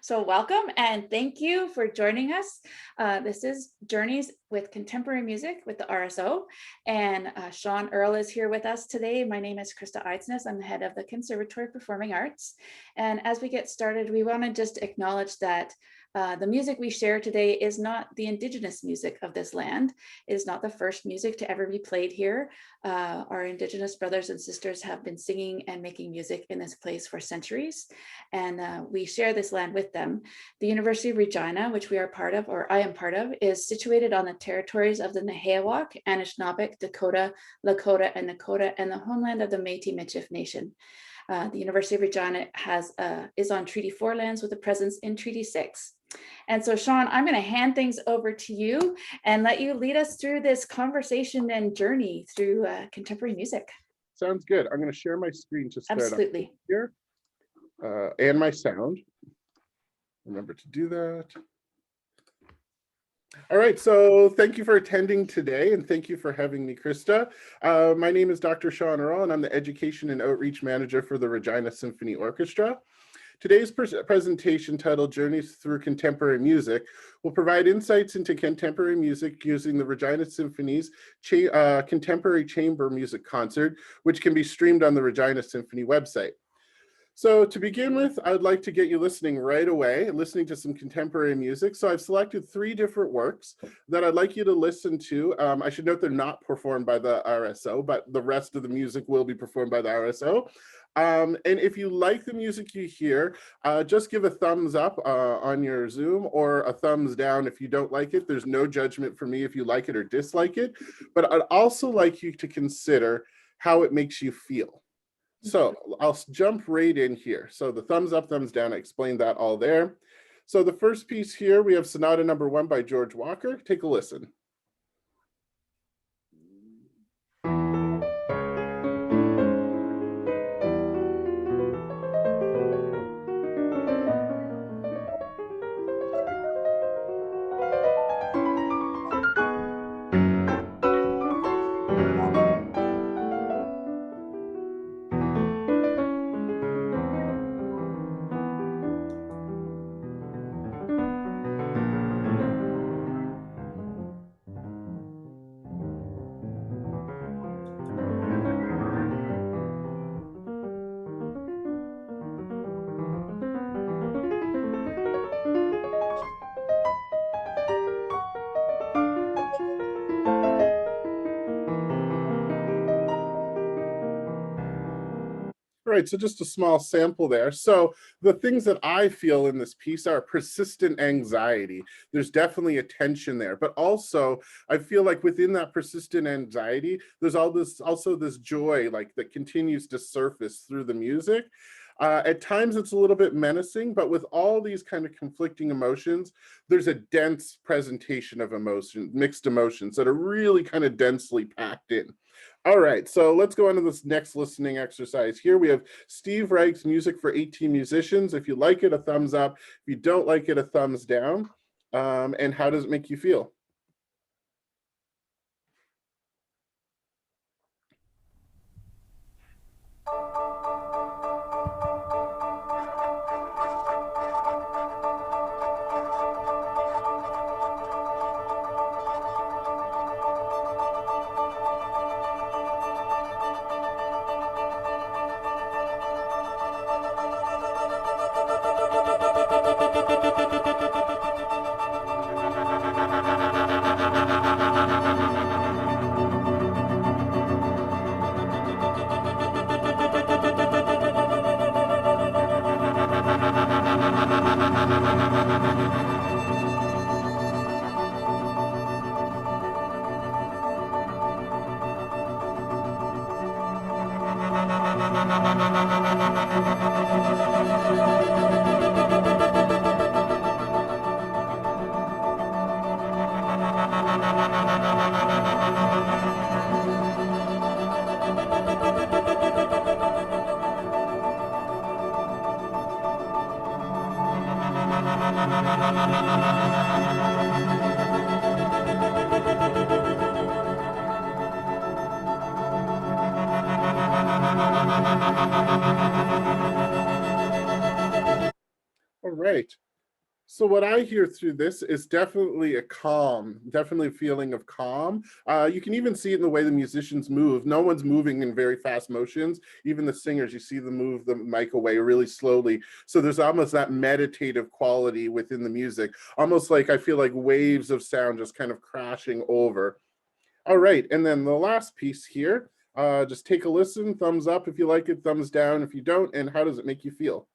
So welcome and thank you for joining us. This is Journeys with Contemporary Music with the RSO, and Shawn Earle is here with us today. My name is Krista Eidsness. I'm the head of the Conservatory of Performing Arts. And as we get started, we want to just acknowledge that the music we share today is not the indigenous music of this land. It is not the first music to ever be played here. Our indigenous brothers and sisters have been singing and making music in this place for centuries, and we share this land with them. The University of Regina, which we are part of, or I am part of, is situated on the territories of the Nehiyawak, Anishinaabeg, Dakota, Lakota, and Nakota, and the homeland of the Métis Michif Nation. The University of Regina is on Treaty 4 lands with a presence in Treaty 6. And so, Shawn, I'm going to hand things over to you and let you lead us through this conversation and journey through contemporary music. Sounds good. I'm going to share my screen to start Absolutely. here and my sound. Remember to do that. All right, so thank you for attending today, and thank you for having me, Krista. My name is Dr. Shawn Earle, and I'm the Education and Outreach Manager for the Regina Symphony Orchestra. Today's presentation, titled Journeys Through Contemporary Music, will provide insights into contemporary music using the Regina Symphony's Contemporary Chamber Music Concert, which can be streamed on the Regina Symphony website. So to begin with, I would like to get you listening right away, listening to some contemporary music. So I've selected 3 different works that I'd like you to listen to. I should note they're not performed by the RSO, but the rest of the music will be performed by the RSO. And if you like the music you hear, just give a thumbs up on your Zoom, or a thumbs down if you don't like it. There's no judgment for me if you like it or dislike it, but I'd also like you to consider how it makes you feel. So I'll jump right in here. So the thumbs up, thumbs down, I explained that all there. So the first piece here, we have Sonata No. 1 by George Walker. Take a listen. Right, so just a small sample there. So the things that I feel in this piece are persistent anxiety. There's definitely a tension there, but also I feel like within that persistent anxiety, there's also this joy that continues to surface through the music. At times it's a little bit menacing, but with all these kind of conflicting emotions, there's a dense presentation of mixed emotions that are really kind of densely packed in. All right, so let's go on to this next listening exercise. Here we have Steve Reich's Music for 18 Musicians. If you like it, a thumbs up. If you don't like it, a thumbs down. And how does it make you feel? All right. So what I hear through this is definitely a calm, definitely a feeling of calm. You can even see it in the way the musicians move. No one's moving in very fast motions. Even the singers, you see them move the mic away really slowly. So there's almost that meditative quality within the music, almost like I feel like waves of sound just kind of crashing over. All right, and then the last piece here, just take a listen, thumbs up if you like it, thumbs down if you don't, and how does it make you feel?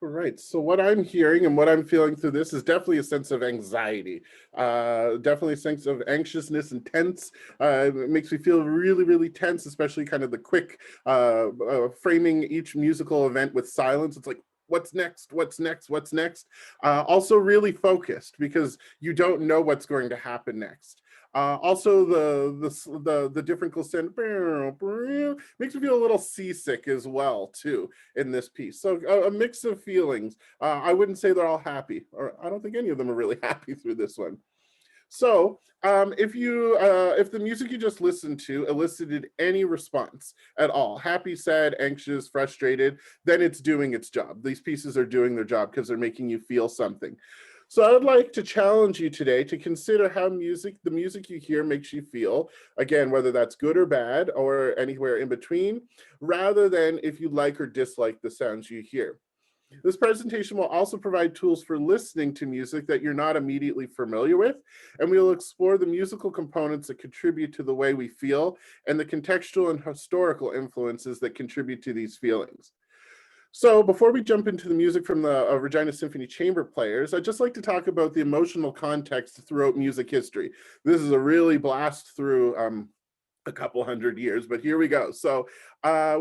Right. So what I'm hearing and what I'm feeling through this is definitely a sense of anxiety, definitely a sense of anxiousness and tense. It makes me feel really, really tense, especially kind of the quick framing each musical event with silence. It's like, what's next? What's next? What's next? Also really focused because you don't know what's going to happen next. Also, the different glissando makes me feel a little seasick as well too in this piece. So a mix of feelings. I wouldn't say they're all happy, or I don't think any of them are really happy through this one. So if the music you just listened to elicited any response at all, happy, sad, anxious, frustrated, then it's doing its job. These pieces are doing their job because they're making you feel something. So I would like to challenge you today to consider how the music you hear makes you feel, again, whether that's good or bad or anywhere in between, rather than if you like or dislike the sounds you hear. This presentation will also provide tools for listening to music that you're not immediately familiar with, and we will explore the musical components that contribute to the way we feel and the contextual and historical influences that contribute to these feelings. So before we jump into the music from the Regina Symphony Chamber Players, I'd just like to talk about the emotional context throughout music history. This is a really blast through a couple hundred years, but here we go. So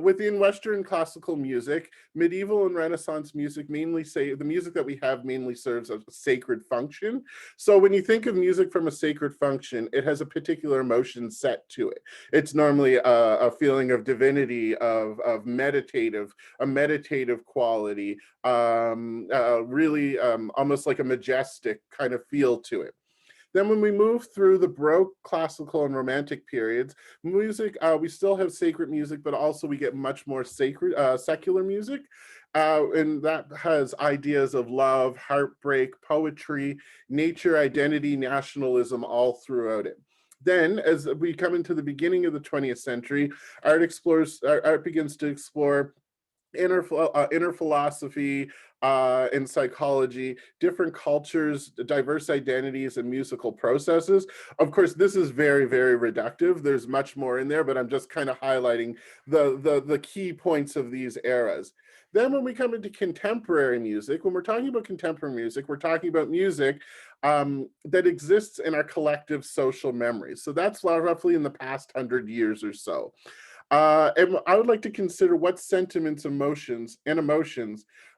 within Western classical music, medieval and Renaissance music mainly say the music that we have mainly serves a sacred function. So when you think of music from a sacred function, it has a particular emotion set to it. It's normally a feeling of divinity, of a meditative quality, really almost like a majestic kind of feel to it. Then when we move through the Baroque, classical, and Romantic periods, music, we still have sacred music, but also we get much more secular music. And that has ideas of love, heartbreak, poetry, nature, identity, nationalism all throughout it. Then, as we come into the beginning of the 20th century, art begins to explore inner philosophy and psychology, different cultures, diverse identities, and musical processes. Of course, this is very, very reductive. There's much more in there, but I'm just kind of highlighting the key points of these eras. Then when we come into contemporary music, when we're talking about contemporary music, we're talking about music that exists in our collective social memories. So that's roughly in the past 100 years or so. And I would like to consider what sentiments, emotions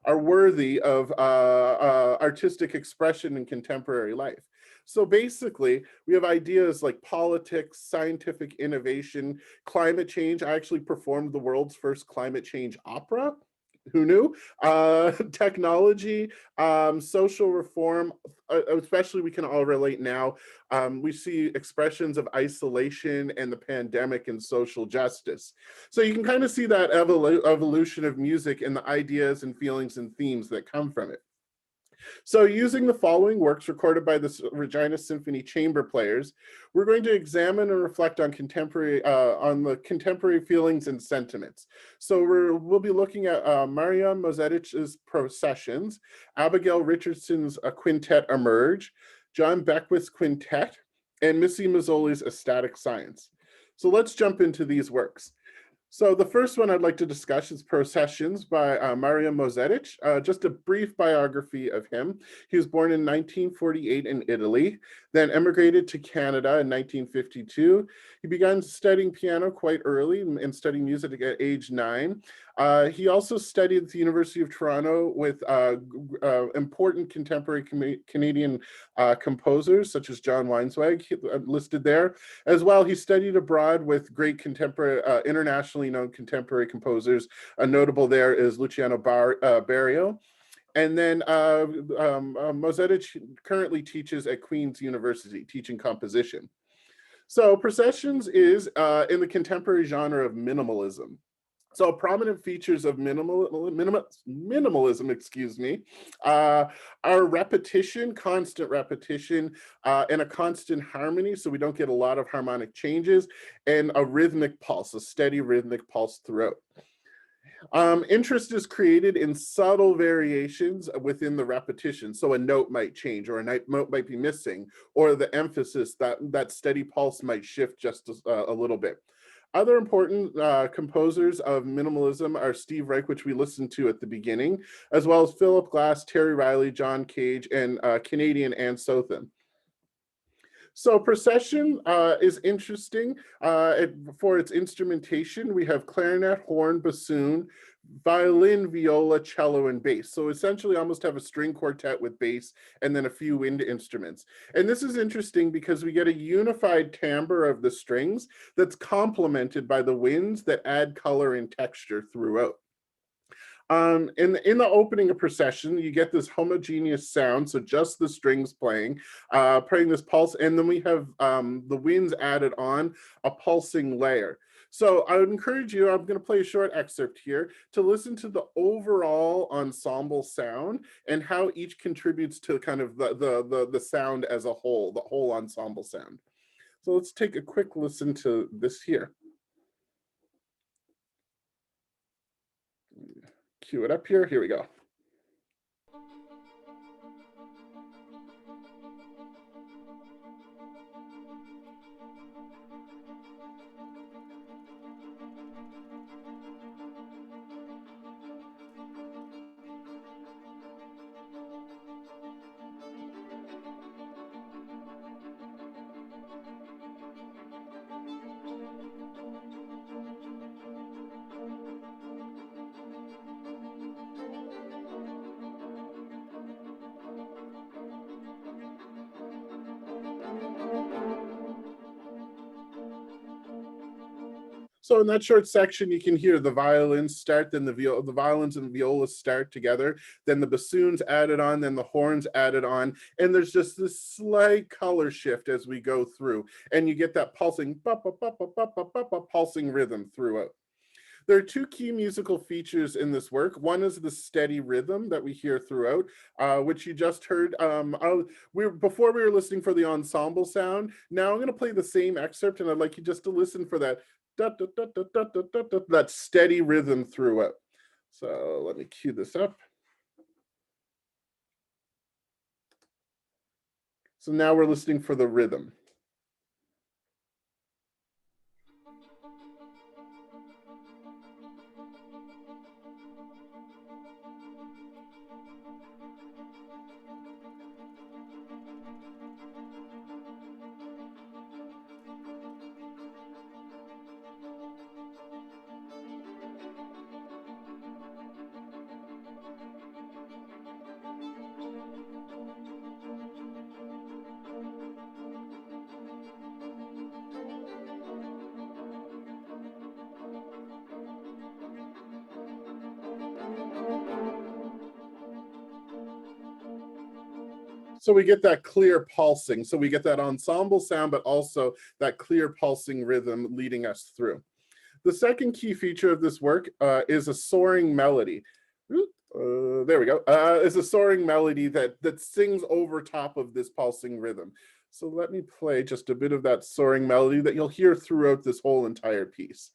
are worthy of artistic expression in contemporary life. So basically, we have ideas like politics, scientific innovation, climate change. I actually performed the world's first climate change opera. Who knew? Technology, social reform, especially we can all relate now. We see expressions of isolation and the pandemic and social justice. So you can kind of see that evolution of music and the ideas and feelings and themes that come from it. So using the following works recorded by the Regina Symphony chamber players, we're going to examine and reflect on the contemporary feelings and sentiments. So we'll be looking at Marjan Mozetich's Processions, Abigail Richardson's Quintet Emerge, John Beckwith's Quintet, and Missy Mazzoli's Ecstatic Science. So let's jump into these works. So the first one I'd like to discuss is Processions by Marjan Mozetich. Just a brief biography of him. He was born in 1948 in Italy, then emigrated to Canada in 1952. He began studying piano quite early and studying music at age 9. He also studied at the University of Toronto with important contemporary Canadian composers such as John Weinsweg listed there. As well, he studied abroad with great contemporary, internationally known contemporary composers. Notable there is Luciano Berio. And then Mozetich currently teaches at Queen's University, teaching composition. So Processions is in the contemporary genre of minimalism. So prominent features of minimalism, excuse me, are repetition, constant repetition, and a constant harmony, so we don't get a lot of harmonic changes, and a rhythmic pulse, a steady rhythmic pulse throughout. Interest is created in subtle variations within the repetition. So a note might change, or a note might be missing, or the emphasis, that steady pulse might shift just a little bit. Other important composers of minimalism are Steve Reich, which we listened to at the beginning, as well as Philip Glass, Terry Riley, John Cage, and Canadian Anne Sothern. So Procession is interesting for its instrumentation. We have clarinet, horn, bassoon, violin, viola, cello, and bass. So essentially almost have a string quartet with bass and then a few wind instruments. And this is interesting because we get a unified timbre of the strings that's complemented by the winds that add color and texture throughout. In the opening of Procession, you get this homogeneous sound, so just the strings playing this pulse, and then we have the winds added on, a pulsing layer. So I would encourage you, I'm going to play a short excerpt here, to listen to the overall ensemble sound and how each contributes to kind of the sound as a whole, the whole ensemble sound. So let's take a quick listen to this here. Cue it up here. Here we go. So in that short section, you can hear the violins start, then the violins and violas start together, then the bassoons added on, then the horns added on, and there's just this slight color shift as we go through, and you get that pulsing, pulsing rhythm throughout. There are two key musical features in this work. One is the steady rhythm that we hear throughout, which you just heard. Before we were listening for the ensemble sound. Now I'm going to play the same excerpt, and I'd like you just to listen for that that steady rhythm throughout. So let me cue this up. So now we're listening for the rhythm. So we get that clear pulsing. So we get that ensemble sound, but also that clear pulsing rhythm leading us through. The second key feature of this work is a soaring melody. There we go, is a soaring melody that sings over top of this pulsing rhythm. So let me play just a bit of that soaring melody that you'll hear throughout this whole entire piece.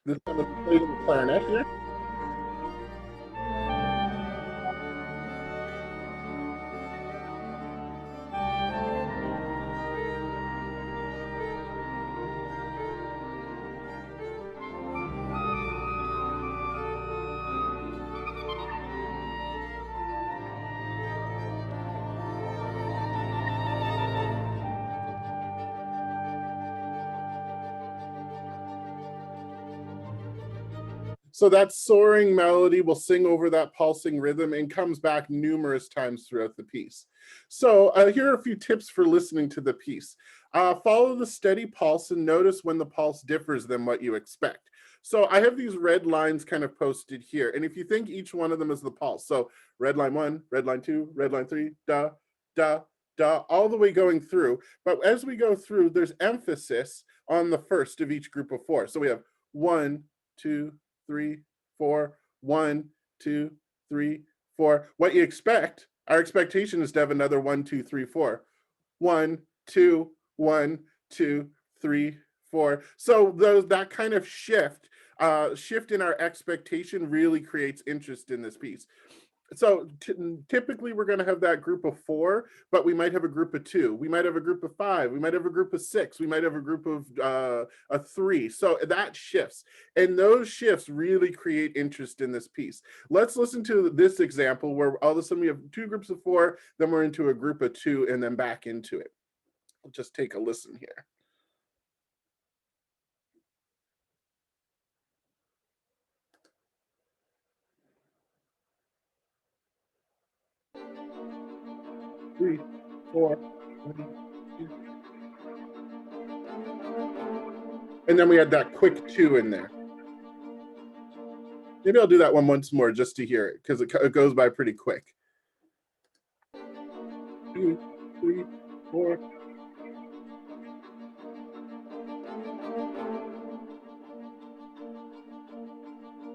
This time I'm playing the clarinet here. So that soaring melody will sing over that pulsing rhythm and comes back numerous times throughout the piece. So here are a few tips for listening to the piece. Follow the steady pulse and notice when the pulse differs than what you expect. So I have these red lines kind of posted here. And if you think each one of them is the pulse, so red line 1, red line 2, red line 3, da, da, da, all the way going through. But as we go through, there's emphasis on the first of each group of 4. So we have 1, 2, 3, 4, 1, 2, 3, 4. What you expect, our expectation is to have another 1, 2, 3, 4. 1, 2, 1, 2, 3, 4. So that kind of shift in our expectation really creates interest in this piece. So typically we're going to have that group of 4, but we might have a group of 2. We might have a group of 5. We might have a group of 6. We might have a group of a 3. So that shifts. And those shifts really create interest in this piece. Let's listen to this example where all of a sudden we have 2 groups of 4, then we're into a group of 2, and then back into it. We'll just take a listen here. Three, 4, 1, 2. And then we had that quick 2 in there. Maybe I'll do that one once more just to hear it, because it goes by pretty quick. 2, 3, 4.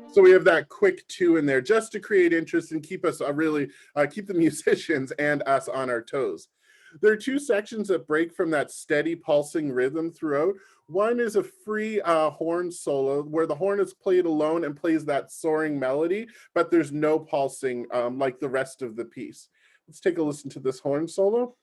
So we have that quick 2 in there just to create interest and keep us really keep the musicians and us on our toes. There are 2 sections that break from that steady pulsing rhythm throughout. One is a free horn solo where the horn is played alone and plays that soaring melody, but there's no pulsing like the rest of the piece. Let's take a listen to this horn solo.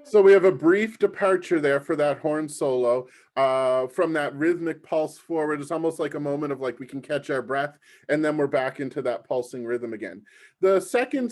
So we have a brief departure there for that horn solo from that rhythmic pulse forward. It's almost like a moment of like we can catch our breath, and then we're back into that pulsing rhythm again. The second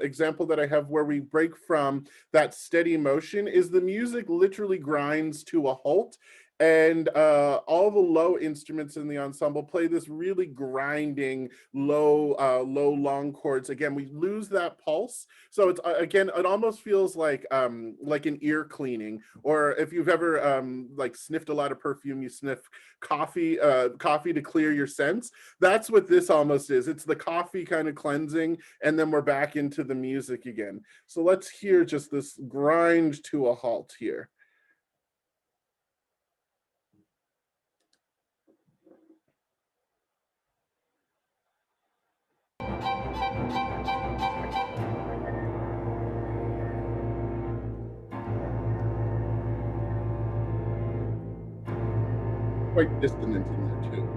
example that I have where we break from that steady motion is the music literally grinds to a halt, and all the low instruments in the ensemble play this really grinding low long chords. Again, we lose that pulse, so it's again, it almost feels like an ear cleaning, or if you've ever like sniffed a lot of perfume, you sniff coffee to clear your sense. That's what this almost is. It's the coffee kind of cleansing, and then we're back into the music again. So let's hear just this grind to a halt here. Quite dissonant in there too.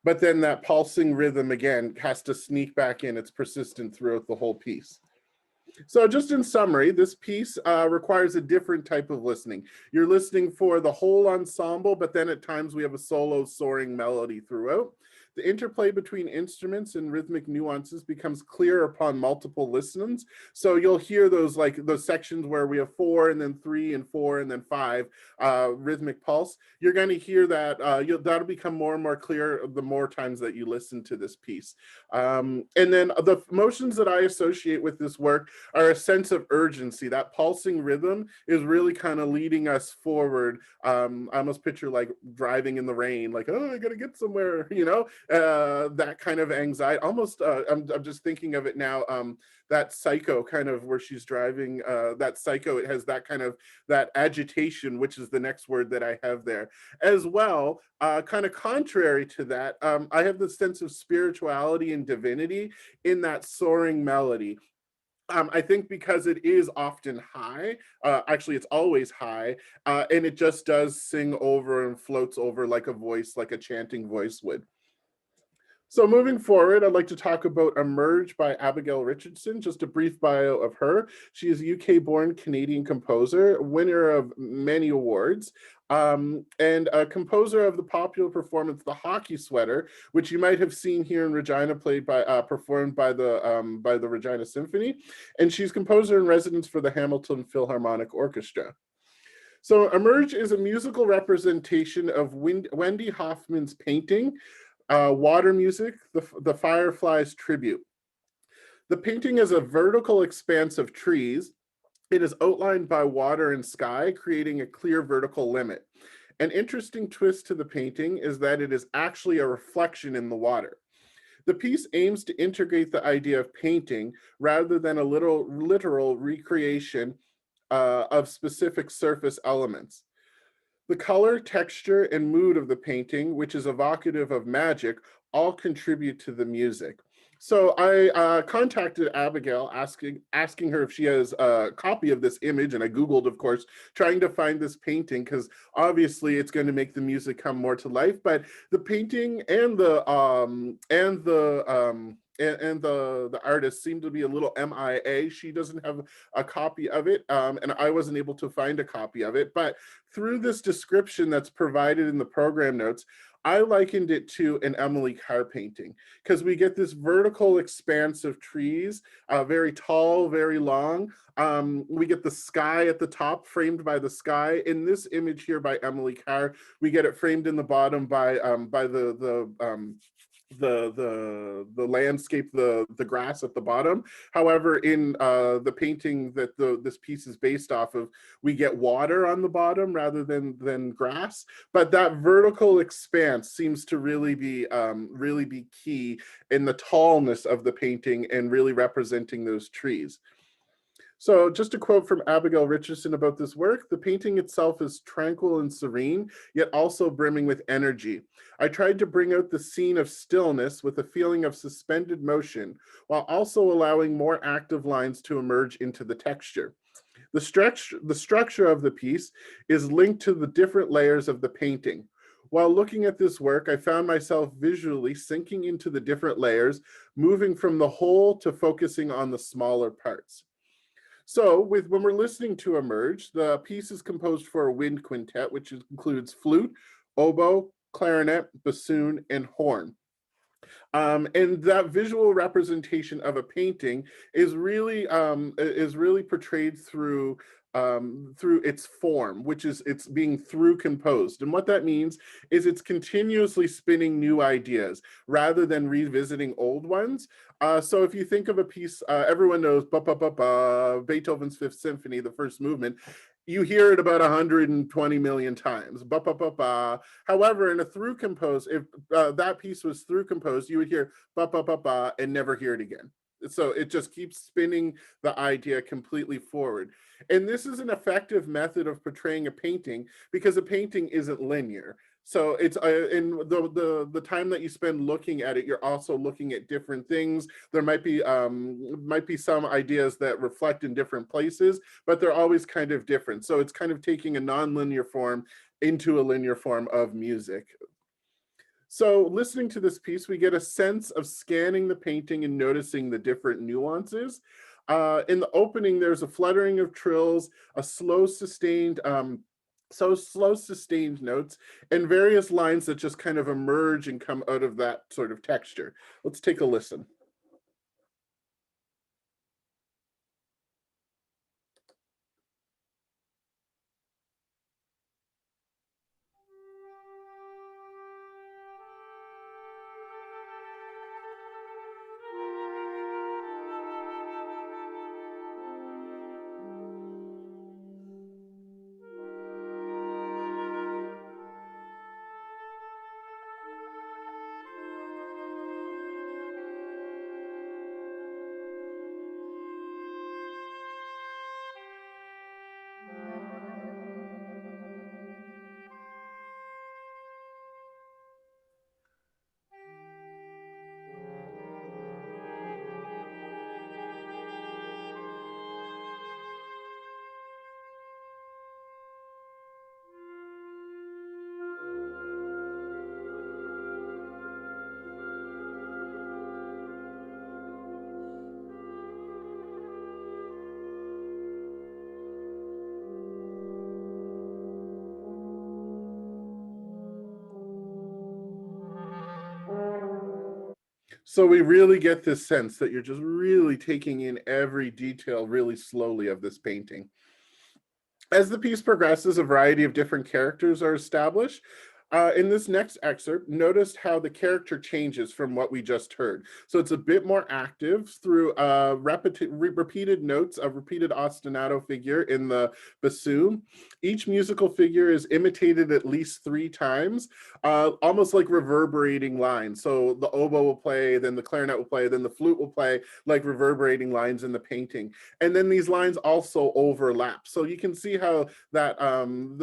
but then that pulsing rhythm again has to sneak back in. It's persistent throughout the whole piece. So just in summary, this piece requires a different type of listening. You're listening for the whole ensemble, but then at times we have a solo soaring melody throughout. The interplay between instruments and rhythmic nuances becomes clear upon multiple listens. So you'll hear those sections where we have 4 and then 3 and 4 and then 5 rhythmic pulse. You're going to hear that that'll become more and more clear the more times that you listen to this piece. And then the emotions that I associate with this work are a sense of urgency. That pulsing rhythm is really kind of leading us forward. I almost picture like driving in the rain, like, oh, I gotta get somewhere, that kind of anxiety. Almost, I'm just thinking of it now. That Psycho kind of where she's driving, that Psycho, it has that kind of, that agitation, which is the next word that I have there. As well, kind of contrary to that, I have the sense of spirituality and divinity in that soaring melody. I think because it is often high, actually it's always high, and it just does sing over and floats over like a voice, like a chanting voice would. So moving forward, I'd like to talk about Emerge by Abigail Richardson, just a brief bio of her. She is a UK-born Canadian composer, winner of many awards, and a composer of the popular performance The Hockey Sweater, which you might have seen here in Regina, performed by the Regina Symphony. And she's composer in residence for the Hamilton Philharmonic Orchestra. So Emerge is a musical representation of Wendy Hoffman's painting, Water Music, the Fireflies Tribute. The painting is a vertical expanse of trees. It is outlined by water and sky, creating a clear vertical limit. An interesting twist to the painting is that it is actually a reflection in the water. The piece aims to integrate the idea of painting rather than a literal recreation of specific surface elements. The color, texture, and mood of the painting, which is evocative of magic, all contribute to the music. So I contacted Abigail asking her if she has a copy of this image, and I Googled, of course, trying to find this painting because obviously it's going to make the music come more to life. But the painting and the artist seem to be a little MIA. She doesn't have a copy of it, and I wasn't able to find a copy of it. But through this description that's provided in the program notes, I likened it to an Emily Carr painting because we get this vertical expanse of trees, very tall, very long. We get the sky at the top framed by the sky. In this image here by Emily Carr, we get it framed in the bottom by the landscape, the grass at the bottom. However, in the painting that this piece is based off of, we get water on the bottom rather than grass. But that vertical expanse seems to really be key in the tallness of the painting and really representing those trees. So just a quote from Abigail Richardson about this work: the painting itself is tranquil and serene, yet also brimming with energy. I tried to bring out the scene of stillness with a feeling of suspended motion, while also allowing more active lines to emerge into the texture. The structure of the piece is linked to the different layers of the painting. While looking at this work, I found myself visually sinking into the different layers, moving from the whole to focusing on the smaller parts. So when we're listening to Emerge, the piece is composed for a wind quintet, which includes flute, oboe, clarinet, bassoon, and horn. And that visual representation of a painting is really portrayed through its form, which is it's being through composed. And what that means is it's continuously spinning new ideas rather than revisiting old ones. So if you think of a piece, everyone knows Beethoven's Fifth Symphony, the first movement. You hear it about 120 million times. However, in a through compose, if that piece was through composed, you would hear and never hear it again. So it just keeps spinning the idea completely forward. And this is an effective method of portraying a painting because a painting isn't linear. So it's in the time that you spend looking at it, you're also looking at different things. There might be some ideas that reflect in different places, but they're always kind of different. So it's kind of taking a non-linear form into a linear form of music. So listening to this piece, we get a sense of scanning the painting and noticing the different nuances. In the opening, there's a fluttering of trills, a slow sustained notes, and various lines that just kind of emerge and come out of that sort of texture. Let's take a listen. So we really get this sense that you're just really taking in every detail really slowly of this painting. As the piece progresses, a variety of different characters are established. In this next excerpt, notice how the character changes from what we just heard. So it's a bit more active through repeated notes, a repeated ostinato figure in the bassoon. Each musical figure is imitated at least 3 times, almost like reverberating lines. So the oboe will play, then the clarinet will play, then the flute will play, like reverberating lines in the painting. And then these lines also overlap. So you can see how that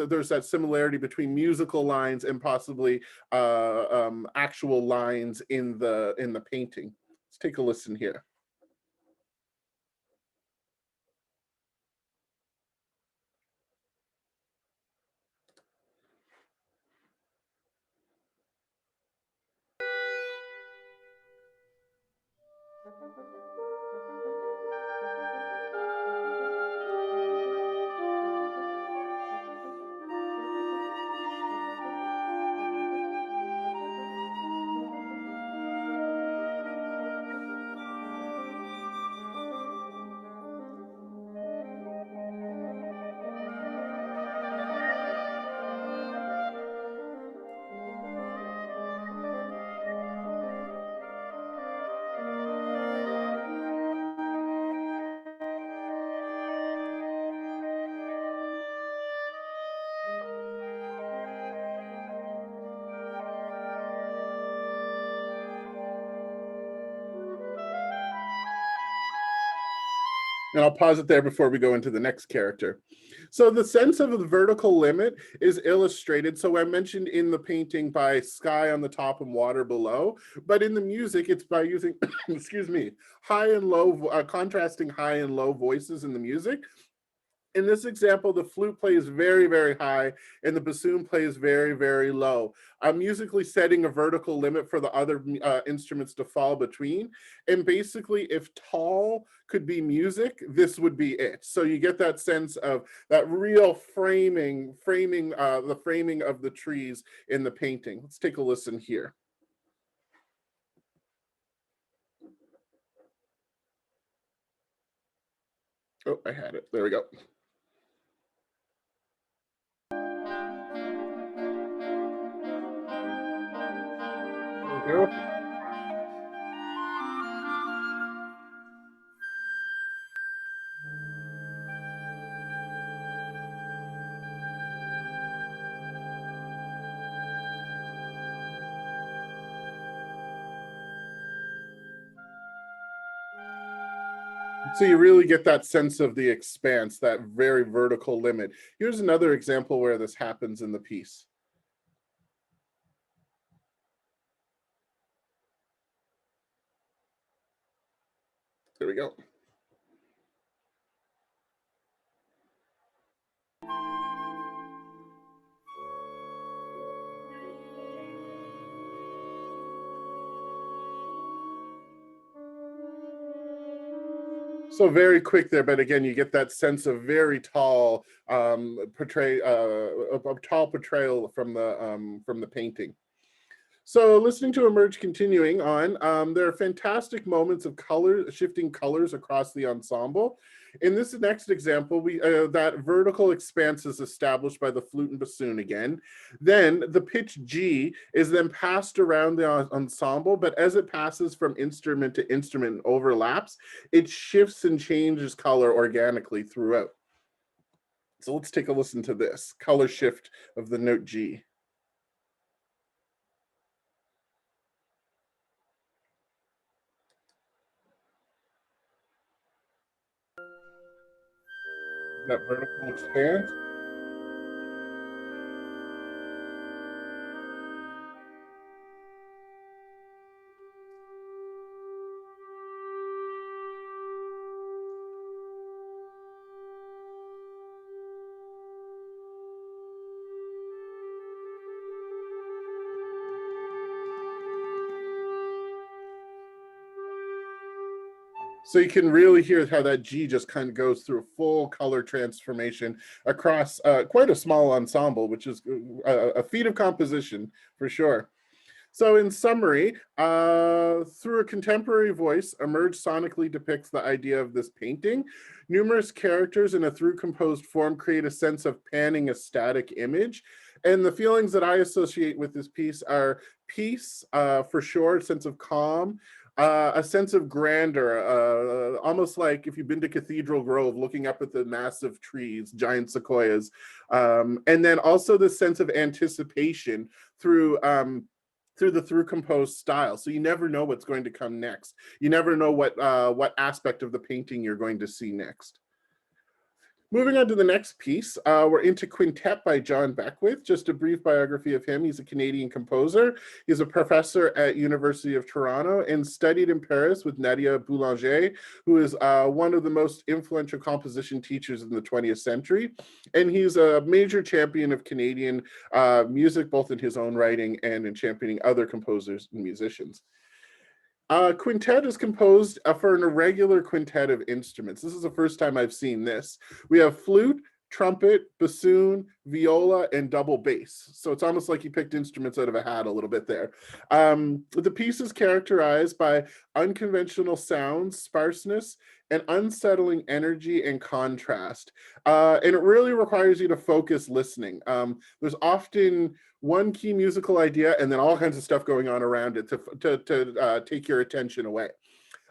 there's that similarity between musical lines and possibly actual lines in the painting. Let's take a listen here. And I'll pause it there before we go into the next character. So the sense of the vertical limit is illustrated. So I mentioned in the painting by sky on the top and water below, but in the music, it's by using, excuse me, high and low, contrasting high and low voices in the music. In this example, the flute plays very, very high and the bassoon plays very, very low. I'm musically setting a vertical limit for the other instruments to fall between. And basically, if tall could be music, this would be it. So you get that sense of that real framing the framing of the trees in the painting. Let's take a listen here. Oh, I had it. There we go. There we go. So you really get that sense of the expanse, that very vertical limit. Here's another example where this happens in the piece. There we go. So very quick there, but again, you get that sense of very tall portrayal from the painting. So listening to Emerge continuing on, there are fantastic moments of color, shifting colors across the ensemble. In this next example, that vertical expanse is established by the flute and bassoon again. Then the pitch G is then passed around the ensemble, but as it passes from instrument to instrument and overlaps, it shifts and changes color organically throughout. So let's take a listen to this color shift of the note G. That vertical expanse. So you can really hear how that G just kind of goes through a full color transformation across quite a small ensemble, which is a feat of composition for sure. So in summary, through a contemporary voice, Emerge sonically depicts the idea of this painting. Numerous characters in a through composed form create a sense of panning a static image. And the feelings that I associate with this piece are peace, for sure, a sense of calm, a sense of grandeur, almost like if you've been to Cathedral Grove, looking up at the massive trees, giant sequoias, and then also the sense of anticipation through the through composed style. So you never know what's going to come next. You never know what aspect of the painting you're going to see next. Moving on to the next piece, we're into Quintet by John Beckwith. Just a brief biography of him. He's a Canadian composer. He's a professor at University of Toronto and studied in Paris with Nadia Boulanger, who is one of the most influential composition teachers in the 20th century. And he's a major champion of Canadian music, both in his own writing and in championing other composers and musicians. Quintet is composed for an irregular quintet of instruments. This is the first time I've seen this. We have flute, trumpet, bassoon, viola, and double bass. So it's almost like he picked instruments out of a hat a little bit there. The piece is characterized by unconventional sounds, sparseness, and unsettling energy and contrast. And it really requires you to focus listening. There's often one key musical idea and then all kinds of stuff going on around it to take your attention away.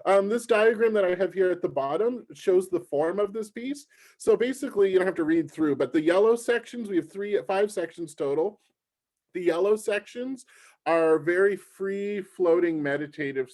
This diagram that I have here at the bottom shows the form of this piece. So basically, you don't have to read through, but the yellow sections, we have 5 sections total. The yellow sections are very free floating meditative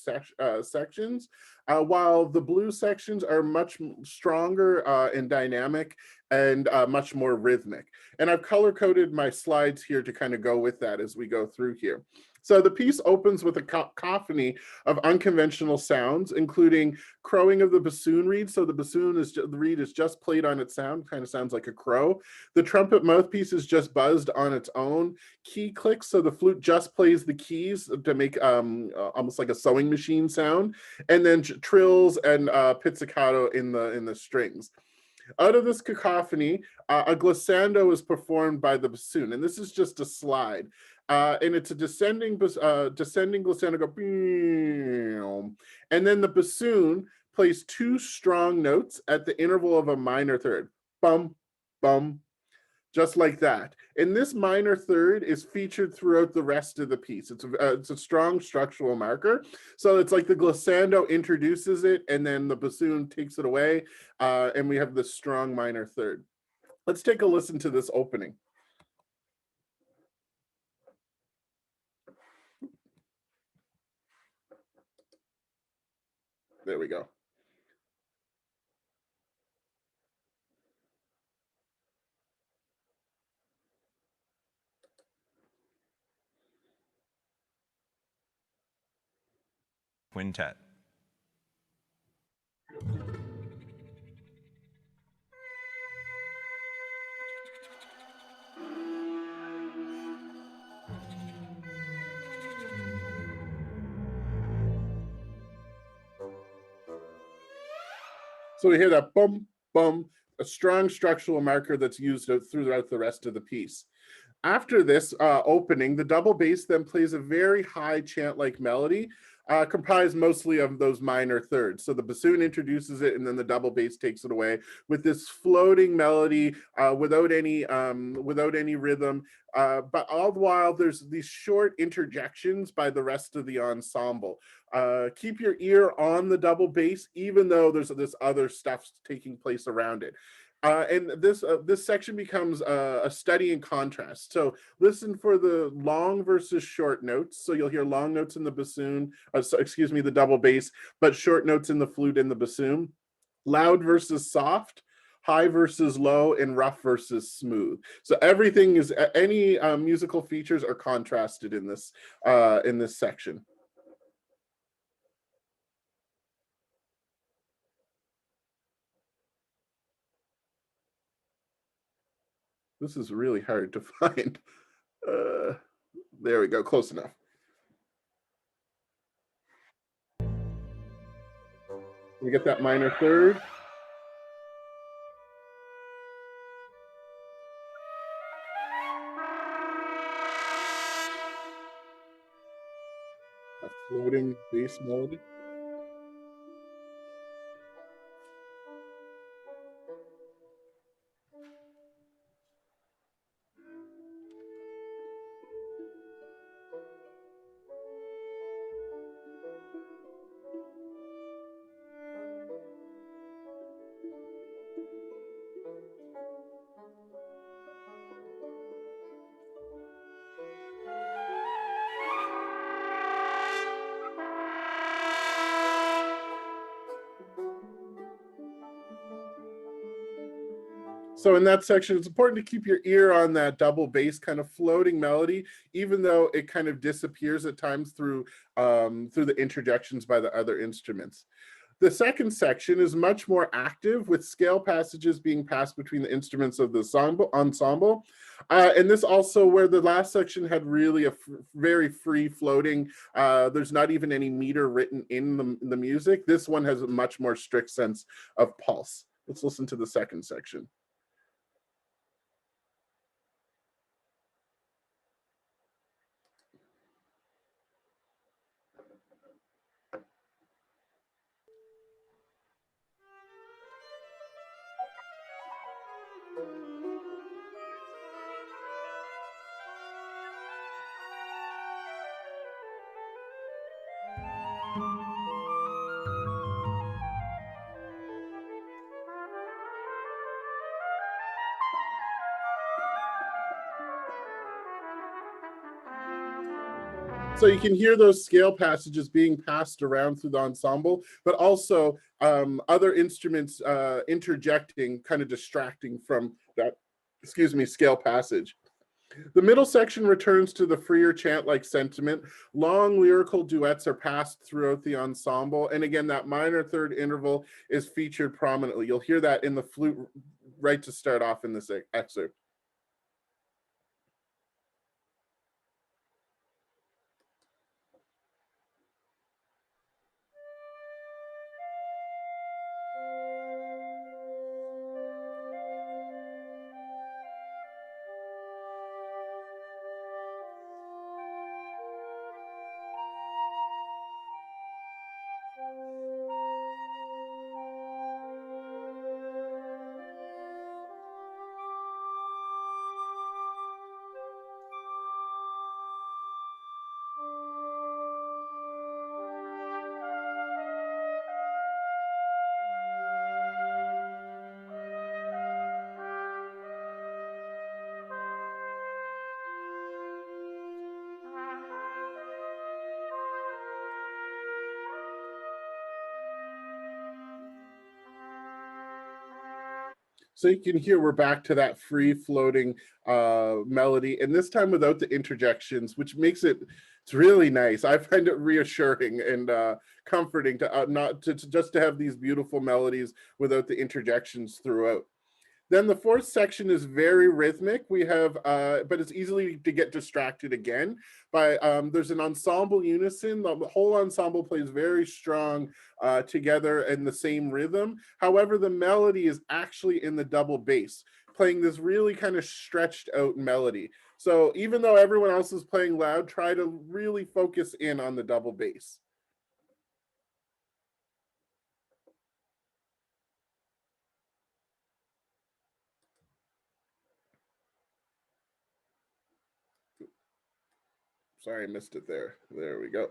sections, while the blue sections are much stronger and dynamic and much more rhythmic. And I've color coded my slides here to kind of go with that as we go through here. So the piece opens with a cacophony of unconventional sounds, including crowing of the bassoon reed. So the the reed is just played on its sound, kind of sounds like a crow. The trumpet mouthpiece is just buzzed on its own. Key clicks, so the flute just plays the keys to make almost like a sewing machine sound, and then trills and pizzicato in the strings. Out of this cacophony, a glissando is performed by the bassoon, and this is just a slide. And it's a descending glissando, go, and then the bassoon plays 2 strong notes at the interval of a minor third, bum, bum, just like that. And this minor third is featured throughout the rest of the piece. It's a strong structural marker. So it's like the glissando introduces it, and then the bassoon takes it away, and we have this strong minor third. Let's take a listen to this opening. There we go. Quintet. So we hear that bum, bum, a strong structural marker that's used throughout the rest of the piece. After this opening, the double bass then plays a very high chant-like melody, comprised mostly of those minor thirds. So the bassoon introduces it, and then the double bass takes it away with this floating melody without any rhythm. But all the while, there's these short interjections by the rest of the ensemble. Keep your ear on the double bass, even though there's this other stuff taking place around it. And this section becomes a study in contrast. So listen for the long versus short notes. So you'll hear long notes in the bassoon, the double bass, but short notes in the flute and the bassoon. Loud versus soft, high versus low, and rough versus smooth. So everything is, any musical features are contrasted in this section. This is really hard to find. There we go, close enough. We get that minor third. A floating bass melody. So in that section, it's important to keep your ear on that double bass kind of floating melody, even though it kind of disappears at times through the interjections by the other instruments. The second section is much more active, with scale passages being passed between the instruments of the ensemble. And this also, where the last section had really a very free floating, there's not even any meter written in the music. This one has a much more strict sense of pulse. Let's listen to the second section. So you can hear those scale passages being passed around through the ensemble, but also other instruments interjecting, kind of distracting from that, scale passage. The middle section returns to the freer chant-like sentiment. Long lyrical duets are passed throughout the ensemble. And again, that minor third interval is featured prominently. You'll hear that in the flute right to start off in this excerpt. So you can hear we're back to that free floating melody, and this time without the interjections, which makes it's really nice. I find it reassuring and comforting to just to have these beautiful melodies without the interjections throughout. Then the fourth section is very rhythmic. We have, but it's easily to get distracted again. There's an ensemble unison. The whole ensemble plays very strong together in the same rhythm. However, the melody is actually in the double bass, playing this really kind of stretched out melody. So even though everyone else is playing loud, try to really focus in on the double bass. Sorry, I missed it there. There we go.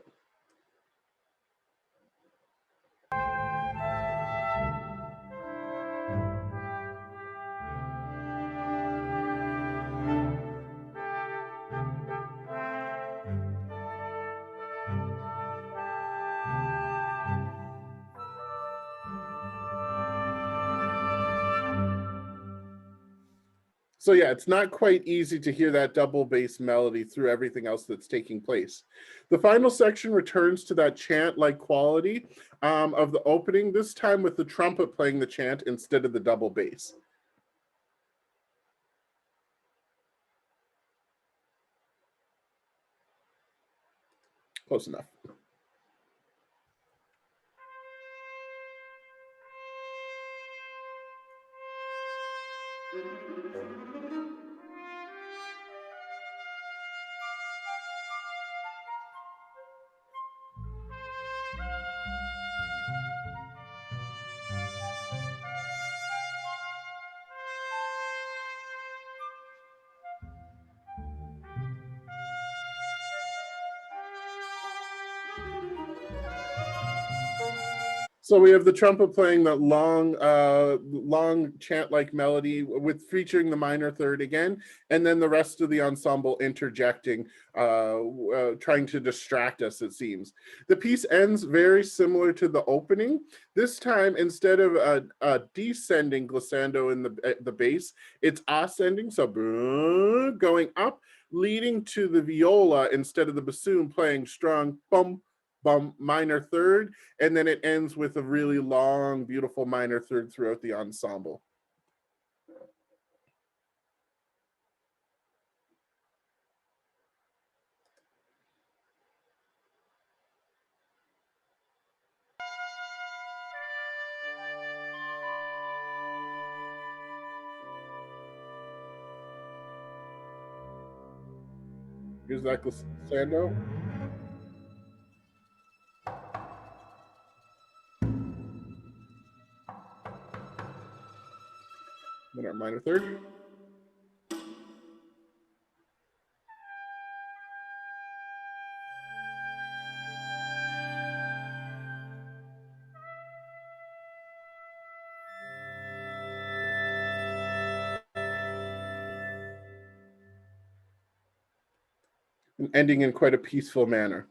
So yeah, it's not quite easy to hear that double bass melody through everything else that's taking place. The final section returns to that chant-like quality of the opening, this time with the trumpet playing the chant instead of the double bass. Close enough. So we have the trumpet playing that long chant-like melody with featuring the minor third again, and then the rest of the ensemble interjecting, trying to distract us, it seems. The piece ends very similar to the opening. This time, instead of a descending glissando in the bass, it's ascending, so going up, leading to the viola instead of the bassoon playing strong bum, bum, minor third, and then it ends with a really long, beautiful minor third throughout the ensemble. Here's that glissando. Then our minor third. And ending in quite a peaceful manner.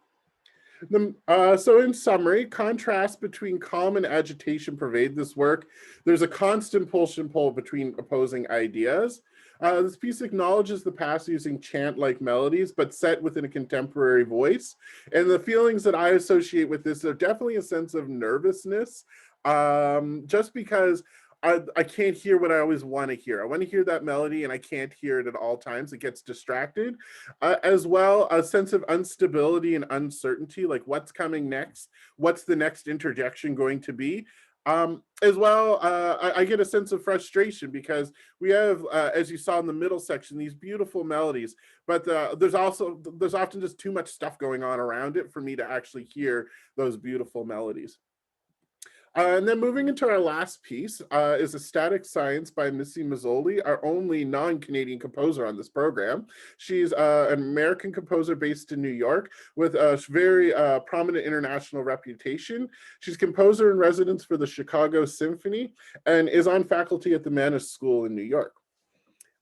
So in summary, contrast between calm and agitation pervade this work. There's a constant push and pull between opposing ideas. This piece acknowledges the past using chant-like melodies, but set within a contemporary voice. And the feelings that I associate with this are definitely a sense of nervousness, just because I can't hear what I always want to hear. I want to hear that melody and I can't hear it at all times. It gets distracted. As well, a sense of instability and uncertainty, like what's coming next? What's the next interjection going to be? As well, I get a sense of frustration because we have, as you saw in the middle section, these beautiful melodies, but there's often just too much stuff going on around it for me to actually hear those beautiful melodies. And then moving into our last piece is A Static Science by Missy Mazzoli, our only non-Canadian composer on this program. She's an American composer based in New York with a very prominent international reputation. She's composer in residence for the Chicago Symphony and is on faculty at the Mannes School in New York.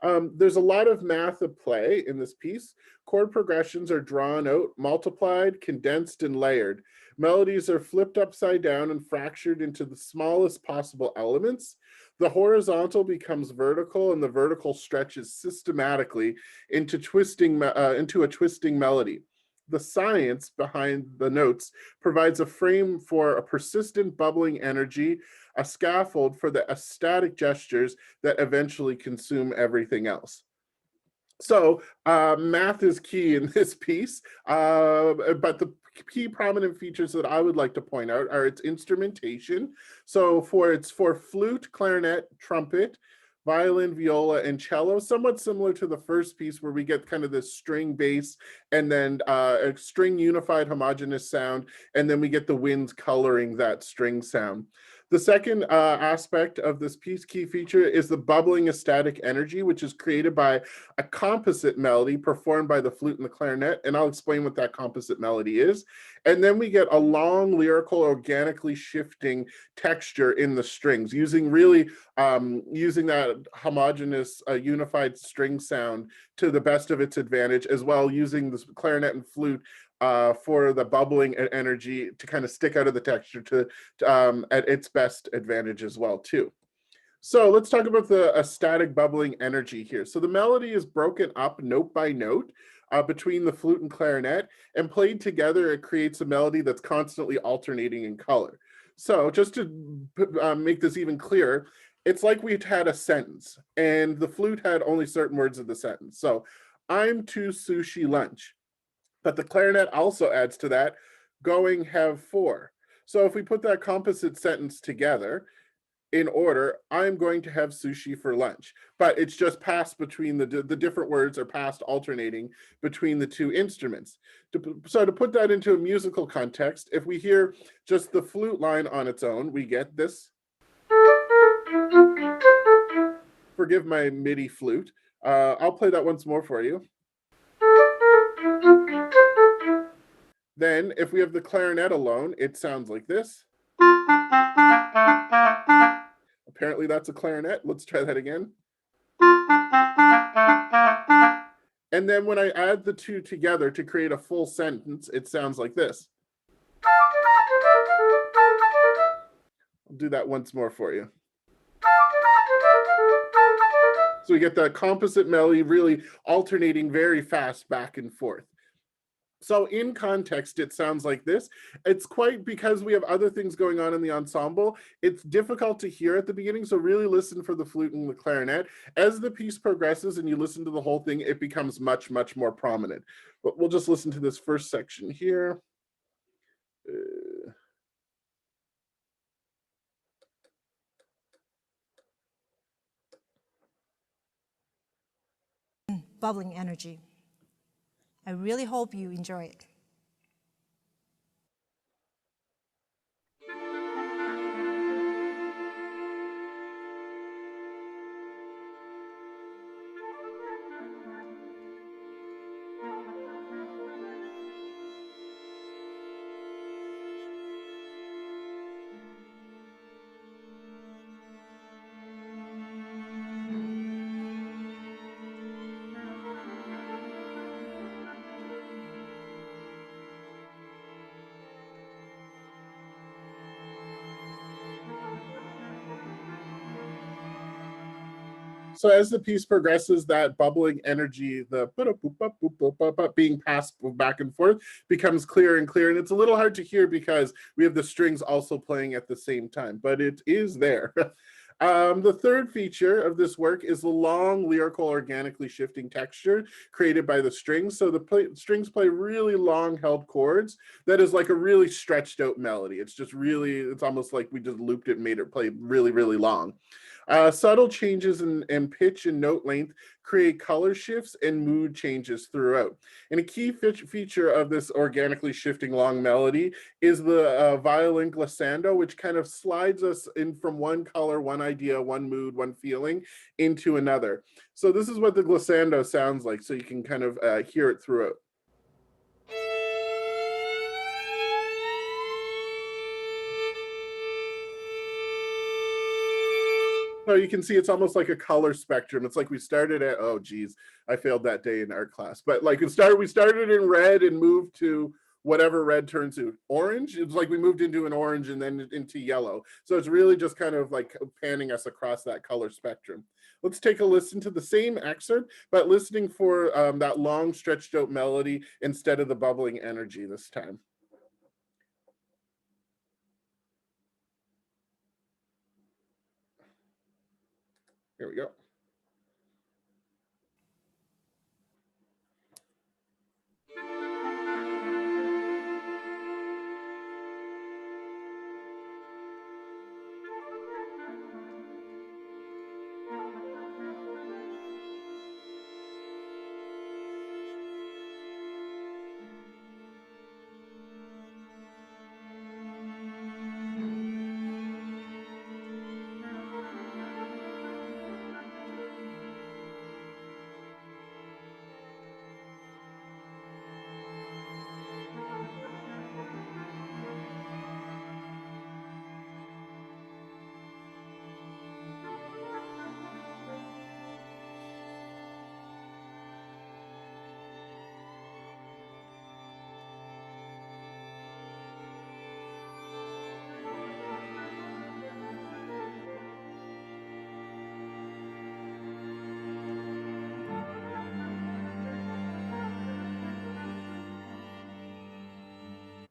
There's a lot of math at play in this piece. Chord progressions are drawn out, multiplied, condensed, and layered. Melodies are flipped upside down and fractured into the smallest possible elements. The horizontal becomes vertical, and the vertical stretches systematically into a twisting melody. The science behind the notes provides a frame for a persistent bubbling energy a scaffold for the ecstatic gestures that eventually consume everything else. So math is key in this piece, but the key prominent features that I would like to point out are its instrumentation. So it's for flute, clarinet, trumpet, violin, viola, and cello, somewhat similar to the first piece where we get kind of this string bass and then a string unified homogeneous sound, and then we get the winds coloring that string sound. The second aspect of this piece, key feature, is the bubbling ecstatic energy, which is created by a composite melody performed by the flute and the clarinet, and I'll explain what that composite melody is. And then we get a long, lyrical, organically shifting texture in the strings, using that homogeneous, unified string sound to the best of its advantage, as well using the clarinet and flute for the bubbling energy to kind of stick out of the texture at its best advantage as well too. So let's talk about the ecstatic bubbling energy here. So the melody is broken up note by note between the flute and clarinet, and played together, it creates a melody that's constantly alternating in color. So just to make this even clearer, it's like we had a sentence, and the flute had only certain words of the sentence. So, I'm to sushi lunch. But the clarinet also adds to that, going have 4. So if we put that composite sentence together in order, I'm going to have sushi for lunch. But it's just passed between the different words are passed alternating between the two instruments. So to put that into a musical context, if we hear just the flute line on its own, we get this. Forgive my MIDI flute. I'll play that once more for you. Then, if we have the clarinet alone, it sounds like this. Apparently that's a clarinet. Let's try that again. And then when I add the two together to create a full sentence, it sounds like this. I'll do that once more for you. So we get that composite melody really alternating very fast back and forth. So in context, it sounds like this. It's quite, because we have other things going on in the ensemble, it's difficult to hear at the beginning, so really listen for the flute and the clarinet. As the piece progresses and you listen to the whole thing, it becomes much, much more prominent. But we'll just listen to this first section here. Bubbling energy. I really hope you enjoy it. So as the piece progresses, that bubbling energy, the being passed back and forth, becomes clearer and clearer. And it's a little hard to hear because we have the strings also playing at the same time, but it is there. The third feature of this work is the long, lyrical, organically shifting texture created by the strings. So the strings play really long held chords that is like a really stretched out melody. It's just really, it's almost like we just looped it and made it play really, really long. Subtle changes in pitch and note length create color shifts and mood changes throughout. And a key feature of this organically shifting long melody is the violin glissando, which kind of slides us in from one color, one idea, one mood, one feeling into another. So this is what the glissando sounds like, so you can kind of hear it throughout. So you can see it's almost like a color spectrum. It's like we started at, oh geez, I failed that day in art class. But like we started in red and moved to whatever red turns to orange. It's like we moved into an orange and then into yellow. So it's really just kind of like panning us across that color spectrum. Let's take a listen to the same excerpt, but listening for that long stretched out melody instead of the bubbling energy this time. Here we go.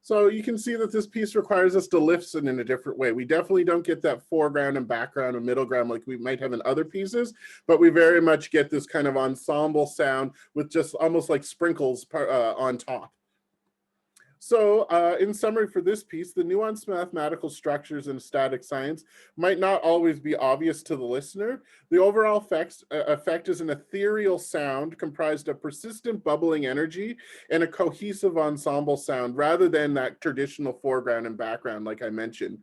So you can see that this piece requires us to listen in a different way. We definitely don't get that foreground and background and middle ground like we might have in other pieces, but we very much get this kind of ensemble sound with just almost like sprinkles on top. So in summary for this piece, the nuanced mathematical structures in static science might not always be obvious to the listener. The overall effect is an ethereal sound comprised of persistent bubbling energy and a cohesive ensemble sound rather than that traditional foreground and background like I mentioned.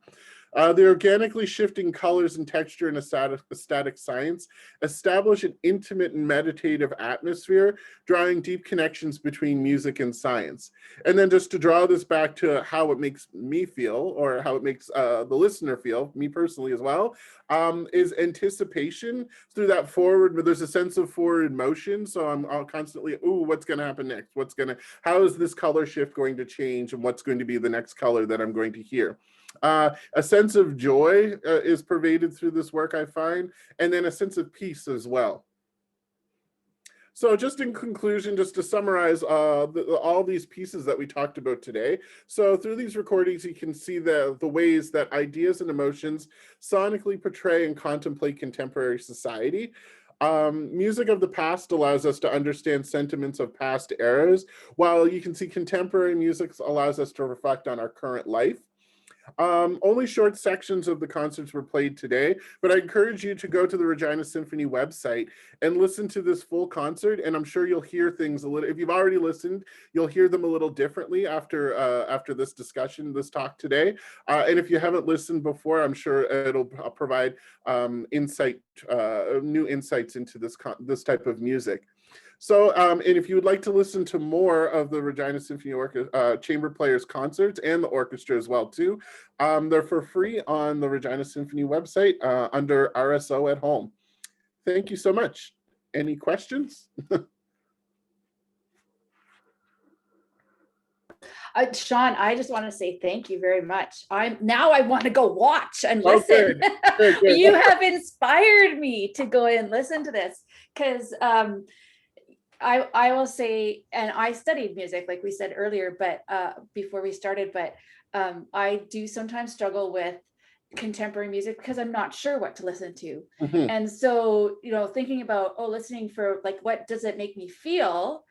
The organically shifting colors and texture in a static science establish an intimate and meditative atmosphere, drawing deep connections between music and science. And then just to draw this back to how it makes me feel, or how it makes the listener feel, me personally as well, is anticipation through that forward, but there's a sense of forward motion. So I'm constantly, ooh, what's going to happen next? How is this color shift going to change? And what's going to be the next color that I'm going to hear? A sense of joy is pervaded through this work, I find, and then a sense of peace as well. So just in conclusion, just to summarize all these pieces that we talked about today. So through these recordings, you can see the ways that ideas and emotions sonically portray and contemplate contemporary society. Music of the past allows us to understand sentiments of past eras, while you can see contemporary music allows us to reflect on our current life. Only short sections of the concerts were played today, but I encourage you to go to the Regina Symphony website and listen to this full concert, and I'm sure you'll hear things a little, if you've already listened, you'll hear them a little differently after this discussion, this talk today. And if you haven't listened before, I'm sure it'll provide new insights into this type of music. So, and if you would like to listen to more of the Regina Symphony Chamber Players concerts and the orchestra as well too, they're for free on the Regina Symphony website under RSO at Home. Thank you so much. Any questions? Shawn, I just want to say thank you very much. I want to go watch and listen. Good. You have inspired me to go and listen to this, because I will say, and I studied music, like we said earlier, but before we started, but I do sometimes struggle with contemporary music because I'm not sure what to listen to. Mm-hmm. And so, thinking about, listening for like, what does it make me feel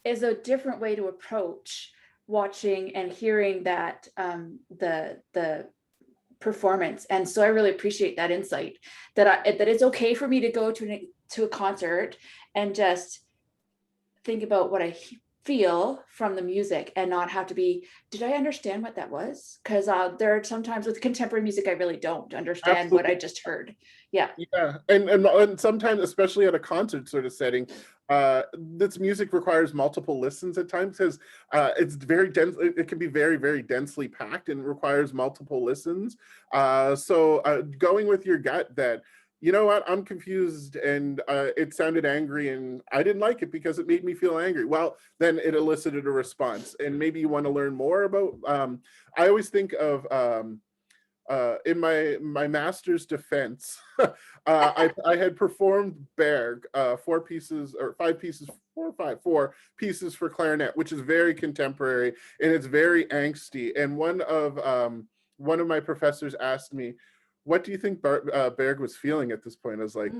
is a different way to approach watching and hearing that the performance. And so I really appreciate that insight, that it's okay for me to go to a concert and just think about what I feel from the music and not have to be, did I understand what that was? Because there are sometimes with contemporary music, I really don't understand Absolutely. What I just heard. Yeah. And sometimes, especially at a concert sort of setting, this music requires multiple listens at times because it's very dense. It can be very, very densely packed and requires multiple listens. So going with your gut that, you know what, I'm confused and it sounded angry and I didn't like it because it made me feel angry. Well, then it elicited a response, and maybe you want to learn more about, I always think of, in my master's defense, I had performed Berg, 4 pieces for clarinet, which is very contemporary and it's very angsty. And one of my professors asked me, what do you think Berg was feeling at this point? I was like,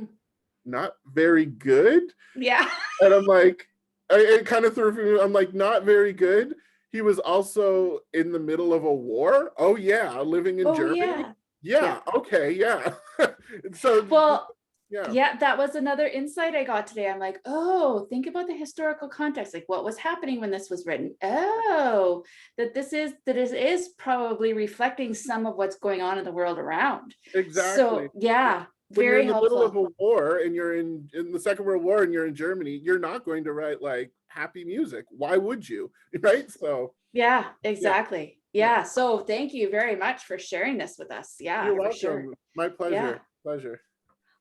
not very good. Yeah. And I'm like, it kind of threw me. I'm like, not very good. He was also in the middle of a war. Oh yeah, living in Oh Germany. yeah. Yeah, okay, yeah. So Well, yeah, yeah, that was another insight I got today. I'm like, oh, think about the historical context, like what was happening when this was written. Oh, that it is probably reflecting some of what's going on in the world around. exactly. So yeah, When you're very in the middle of helpful. a war and you're in the Second World War and you're in Germany, you're not going to write like happy music. Why would you? Right? So Yeah, yeah, exactly. yeah. Yeah. So thank you very much for sharing this with us. Yeah, You're for sure. welcome. My Yeah. pleasure. Pleasure.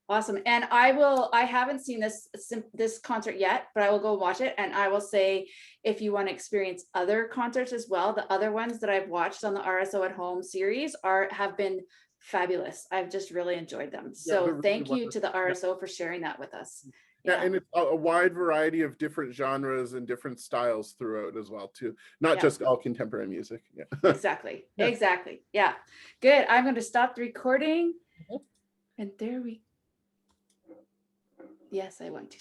Awesome. And I haven't seen this concert yet, but I will go watch it. And I will say, if you want to experience other concerts as well, the other ones that I've watched on the RSO at Home series have been fabulous. I've just really enjoyed them. Yeah, they're So really thank you wonderful. to the Yeah. RSO for sharing that with us. Yeah, Yeah. and it's a wide variety of different genres and different styles throughout as well too. Not Yeah. just all contemporary music. Yeah. Exactly. Yeah. Exactly. Yeah. Good. I'm going to stop the recording. And there we. Yes, I want to.